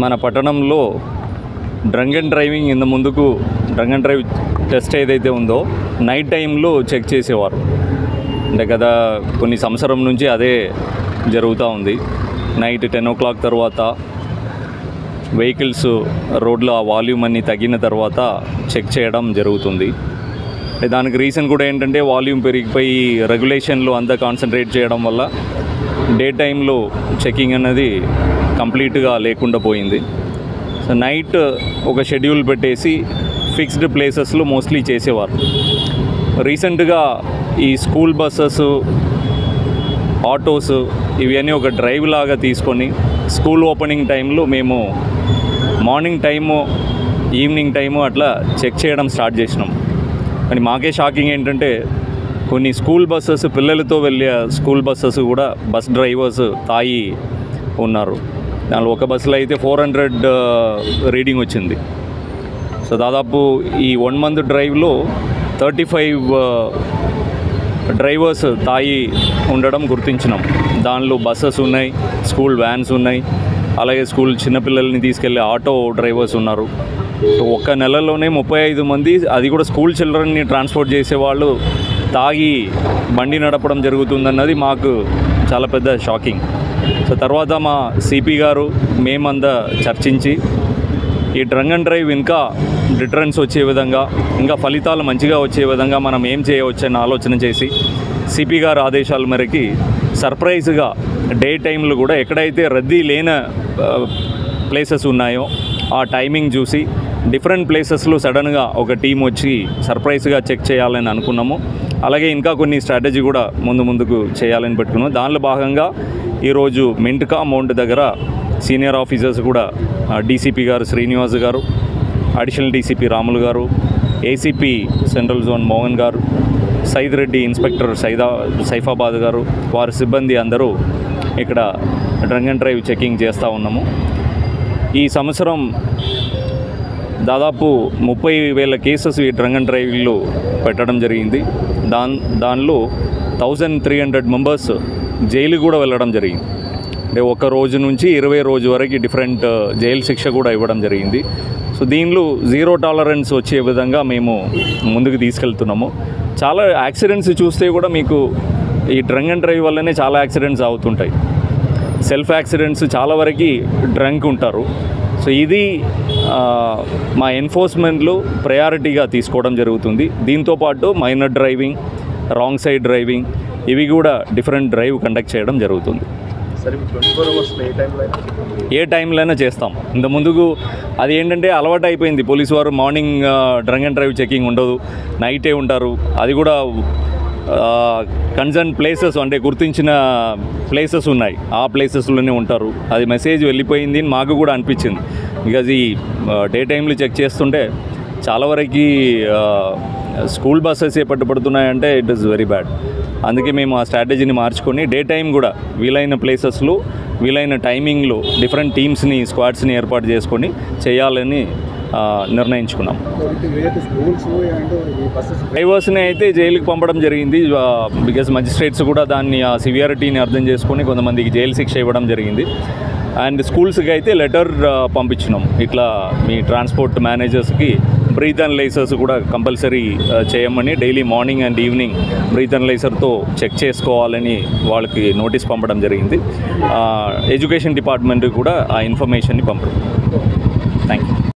మన పట్టణంలో drunk and driving ఇంత ముందుకు డ్రంక్ అండ్ డ్రైవ్ టెస్ట్ ఏదైతే ఉందో నైట్ టైంలో చెక్ చేసేవారు. అంటే గత కొన్ని సంవత్సరం నుంచి అదే జరుగుతూ ఉంది. నైట్ 10 o'clock తర్వాత వెహికల్స్ రోడ్లో ఆ వాల్యూమ్ అన్నీ తగ్గిన తర్వాత చెక్ చేయడం జరుగుతుంది. దానికి రీజన్ కూడా ఏంటంటే వాల్యూమ్ పెరిగిపోయి రెగ్యులేషన్లో అంతా కాన్సన్ట్రేట్ చేయడం వల్ల డే టైంలో చెకింగ్ అనేది కంప్లీట్గా లేకుండా పోయింది. సో నైట్ ఒక షెడ్యూల్ పెట్టేసి ఫిక్స్డ్ ప్లేసెస్లో మోస్ట్లీ చేసేవారు. రీసెంట్గా ఈ స్కూల్ బస్సెస్, ఆటోస్ ఇవన్నీ ఒక డ్రైవ్ లాగా తీసుకొని స్కూల్ ఓపెనింగ్ టైంలో మేము మార్నింగ్ టైము, ఈవినింగ్ టైము అట్లా చెక్ చేయడం స్టార్ట్ చేసినాం. కానీ మాకే షాకింగ్ ఏంటంటే కొన్ని స్కూల్ బస్సెస్, పిల్లలతో వెళ్ళే స్కూల్ బస్సెస్ కూడా బస్ డ్రైవర్స్ తాగి ఉన్నారు. దానిలో ఒక బస్సులో అయితే 400 రీడింగ్ వచ్చింది. సో దాదాపు ఈ 1 month డ్రైవ్లో 35 డ్రైవర్స్ తాగి ఉండడం గుర్తించినాం. దానిలో బస్సెస్ ఉన్నాయి, స్కూల్ వ్యాన్స్ ఉన్నాయి, అలాగే స్కూల్ చిన్నపిల్లల్ని తీసుకెళ్లే ఆటో డ్రైవర్స్ ఉన్నారు. సో ఒక్క నెలలోనే 35 మంది, అది కూడా స్కూల్ చిల్డ్రన్ని ట్రాన్స్పోర్ట్ చేసేవాళ్ళు తాగి బండి నడపడం జరుగుతుందన్నది మాకు చాలా పెద్ద షాకింగ్. సో తర్వాత మా సిపి గారు మేమంతా చర్చించి ఈ డ్రంక్ అండ్ డ్రైవ్ ఇంకా డిటరెన్స్ వచ్చే విధంగా, ఇంకా ఫలితాలు మంచిగా వచ్చే విధంగా మనం ఏం చేయవచ్చని ఆలోచన చేసి సిపి గారు ఆదేశాల మేరకి సర్ప్రైజ్గా డే టైంలో కూడా ఎక్కడైతే రద్దీ లేని ప్లేసెస్ ఉన్నాయో ఆ టైమింగ్ చూసి డిఫరెంట్ ప్లేసెస్లో సడన్గా ఒక టీం వచ్చి సర్ప్రైజ్గా చెక్ చేయాలని అనుకున్నాము. అలాగే ఇంకా కొన్ని స్ట్రాటజీ కూడా ముందుకు చేయాలని పెట్టుకున్నాము. దానిలో భాగంగా ఈరోజు మింట్ కాంపౌండ్ దగ్గర సీనియర్ ఆఫీసర్స్ కూడా డీసీపీ గారు శ్రీనివాస్ గారు, అడిషనల్ డీసీపీ రాములు గారు, ఏసీపీ సెంట్రల్ జోన్ మోహన్ గారు, సైద్ రెడ్డి ఇన్స్పెక్టర్ సైఫాబాద్ గారు, వారి సిబ్బంది అందరూ ఇక్కడ డ్రంక్ అండ్ డ్రైవ్ చెకింగ్ చేస్తూ ఉన్నాము. ఈ సంవత్సరం దాదాపు 30,000 కేసెస్ ఈ డ్రంక్ అండ్ డ్రైవ్లో పెట్టడం జరిగింది. దానిలో 1300 మెంబర్స్ జైలు కూడా వెళ్ళడం జరిగింది. అంటే ఒక రోజు నుంచి 20 రోజు వరకు డిఫరెంట్ జైలు శిక్ష కూడా ఇవ్వడం జరిగింది. సో దీనిలో 0 టాలరెన్స్ వచ్చే విధంగా మేము ముందుకు తీసుకెళ్తున్నాము. చాలా యాక్సిడెంట్స్ చూస్తే కూడా మీకు ఈ డ్రంక్ అండ్ డ్రైవ్ వల్లనే చాలా యాక్సిడెంట్స్ అవుతుంటాయి. సెల్ఫ్ యాక్సిడెంట్స్ చాలా వరకు డ్రంక్ ఉంటారు. సో ఇది మా ఎన్ఫోర్స్మెంట్లో ప్రయారిటీగా తీసుకోవడం జరుగుతుంది. దీంతోపాటు minor driving, wrong side driving ఇవి కూడా డిఫరెంట్ డ్రైవ్ కండక్ట్ చేయడం జరుగుతుంది. ఏ టైంలో అయినా చేస్తాం. ఇంత ముందుకు అది ఏంటంటే అలవాటు అయిపోయింది. పోలీసు వారు morning drunk and drive checking ఉండదు, నైటే ఉంటారు. అది కూడా కన్సర్న్ ప్లేసెస్, అంటే గుర్తించిన ప్లేసెస్ ఉన్నాయి, ఆ ప్లేసెస్లోనే ఉంటారు. అది మెసేజ్ వెళ్ళిపోయింది అని మాకు కూడా అనిపించింది. బికాజ్ ఈ డే టైంలో చెక్ చేస్తుంటే చాలా వరకు స్కూల్ బస్సెస్ పట్టుబడుతున్నాయంటే ఇట్ ఈస్ వెరీ బ్యాడ్. అందుకే మేము ఆ స్ట్రాటజీని మార్చుకొని డే టైం కూడా వీలైన ప్లేసెస్లో, వీలైన టైమింగ్లో డిఫరెంట్ టీమ్స్ని, స్క్వాడ్స్ని ఏర్పాటు చేసుకొని చేయాలని నిర్ణయించుకున్నాం. డ్రైవర్స్ని అయితే జైలుకి పంపడం జరిగింది. బికాజ్ మజిస్ట్రేట్స్ కూడా దాన్ని ఆ సివియారిటీని అర్థం చేసుకొని కొంతమందికి జైలు శిక్ష ఇవ్వడం జరిగింది. అండ్ స్కూల్స్కి అయితే లెటర్ పంపించినాం. ఇట్లా మీ ట్రాన్స్పోర్ట్ మేనేజర్స్కి బ్రీత్ అనలైజర్స్ కూడా కంపల్సరీ చేయమని, daily morning and evening breath అనలైజర్తో చెక్ చేసుకోవాలని వాళ్ళకి నోటీస్ పంపడం జరిగింది. ఎడ్యుకేషన్ డిపార్ట్మెంట్కి కూడా ఆ ఇన్ఫర్మేషన్ని పంపడం. Thank you.